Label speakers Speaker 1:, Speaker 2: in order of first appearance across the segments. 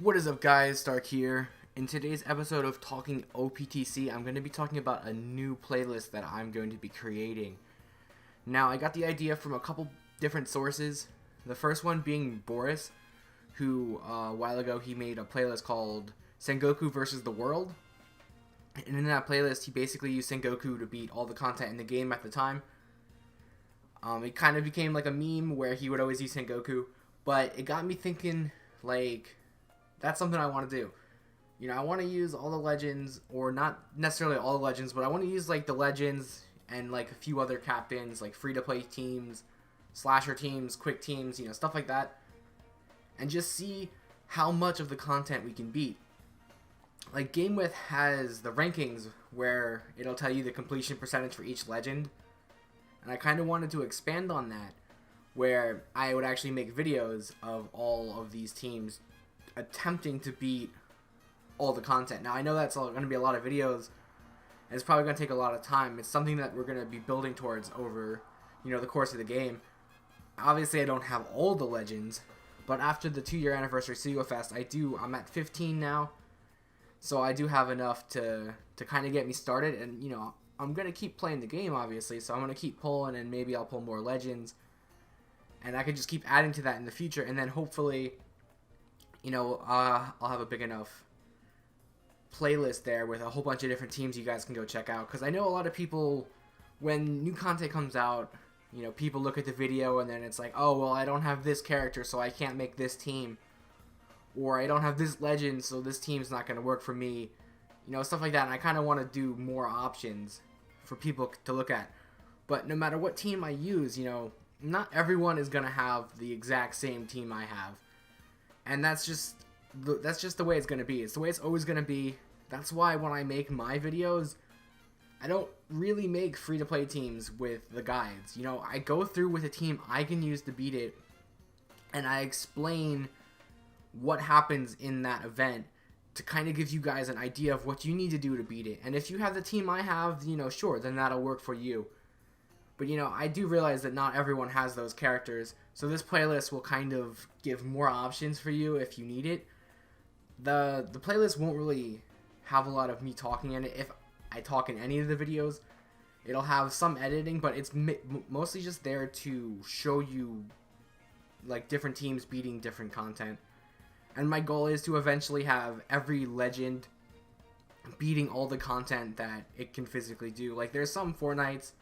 Speaker 1: What is up, guys? Stark here. In today's episode of Talking OPTC, I'm going to be talking about a new playlist that I'm going to be creating. Now, I got the idea from a couple different sources. The first one being Boris, who a while ago he made a playlist called Sengoku versus the World. And in that playlist, he basically used Sengoku to beat all the content in the game at the time. It kind of became like a meme where he would always use Sengoku, but it got me thinking, like, that's something I want to do. You know, I want to use all the legends, or not necessarily all the legends, but I want to use like the legends and like a few other captains, like free-to-play teams, slasher teams, quick teams, you know, stuff like that, and just see how much of the content we can beat. Like, GameWith has the rankings where it'll tell you the completion percentage for each legend, and I kind of wanted to expand on that, where I would actually make videos of all of these teams attempting to beat all the content. Now, I know that's going to be a lot of videos, and it's probably going to take a lot of time. It's something that we're going to be building towards over, you know, the course of the game. Obviously, I don't have all the legends, but after the 2-year anniversary Seagull Fest, I'm at 15 now, so I do have enough to kind of get me started, and, you know, I'm going to keep playing the game, obviously, so I'm going to keep pulling, and maybe I'll pull more legends, and I could just keep adding to that in the future, and then hopefully, you know, I'll have a big enough playlist there with a whole bunch of different teams you guys can go check out. Because I know a lot of people, when new content comes out, you know, people look at the video and then it's like, oh, well, I don't have this character, so I can't make this team. Or I don't have this legend, so this team's not going to work for me. You know, stuff like that. And I kind of want to do more options for people to look at. But no matter what team I use, you know, not everyone is going to have the exact same team I have. And that's just the way it's going to be. It's the way it's always going to be. That's why when I make my videos, I don't really make free-to-play teams with the guides. You know, I go through with a team I can use to beat it, and I explain what happens in that event to kind of give you guys an idea of what you need to do to beat it. And if you have the team I have, you know, sure, then that'll work for you. But, you know, I do realize that not everyone has those characters, so this playlist will kind of give more options for you if you need it. The playlist won't really have a lot of me talking in it. If I talk in any of the videos, it'll have some editing, but it's mostly just there to show you, like, different teams beating different content. And my goal is to eventually have every legend beating all the content that it can physically do. Like, there's some Fortnites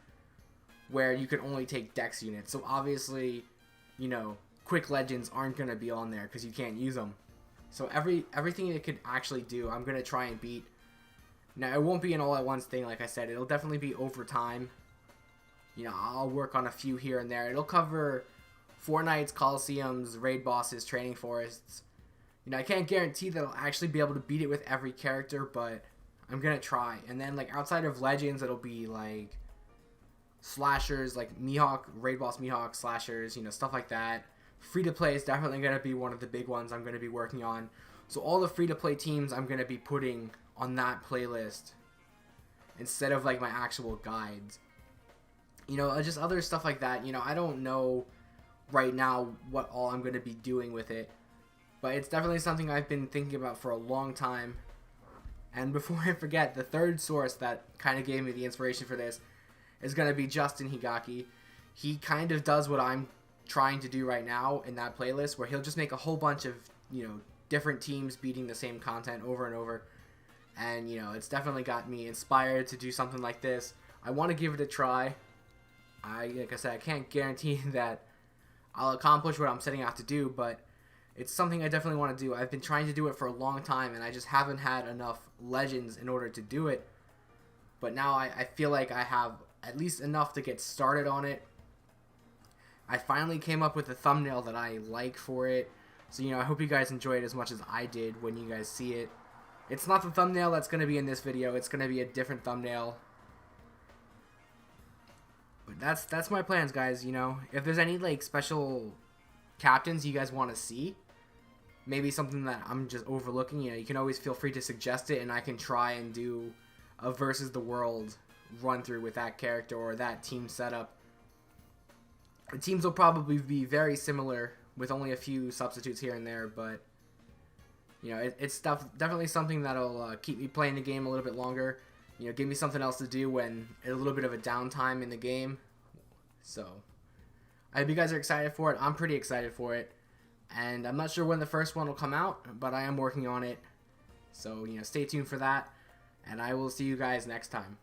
Speaker 1: where you can only take Dex units. So obviously, you know, quick legends aren't going to be on there because you can't use them. So everything it could actually do, I'm going to try and beat. Now, it won't be an all-at-once thing, like I said. It'll definitely be over time. You know, I'll work on a few here and there. It'll cover Fortnites, Coliseums, raid bosses, training forests. You know, I can't guarantee that I'll actually be able to beat it with every character, but I'm going to try. And then, like, outside of legends, it'll be, like, slashers, like Mihawk, raid boss Mihawk, slashers, you know, stuff like that. Free-to-play is definitely going to be one of the big ones I'm going to be working on. So all the free-to-play teams I'm going to be putting on that playlist instead of, like, my actual guides. You know, just other stuff like that. You know, I don't know right now what all I'm going to be doing with it, but it's definitely something I've been thinking about for a long time. And before I forget, the third source that kind of gave me the inspiration for this is going to be Justin Higaki. He kind of does what I'm trying to do right now in that playlist, where he'll just make a whole bunch of, you know, different teams beating the same content over and over. And, you know, it's definitely got me inspired to do something like this. I want to give it a try. Like I said, I can't guarantee that I'll accomplish what I'm setting out to do, but it's something I definitely want to do. I've been trying to do it for a long time, and I just haven't had enough legends in order to do it. But now I feel like I have at least enough to get started on it. I finally came up with a thumbnail that I like for it. So, you know, I hope you guys enjoy it as much as I did when you guys see it. It's not the thumbnail that's going to be in this video. It's going to be a different thumbnail. But that's my plans, guys, you know. If there's any, like, special captains you guys want to see, maybe something that I'm just overlooking, you know, you can always feel free to suggest it, and I can try and do a versus the world run through with that character or that team setup. The teams will probably be very similar with only a few substitutes here and there, but You know, it's definitely something that'll keep me playing the game a little bit longer. You know, give me something else to do when a little bit of a downtime in the game. So, I hope you guys are excited for it. I'm pretty excited for it. And I'm not sure when the first one will come out, but I am working on it. So, you know, stay tuned for that. And I will see you guys next time.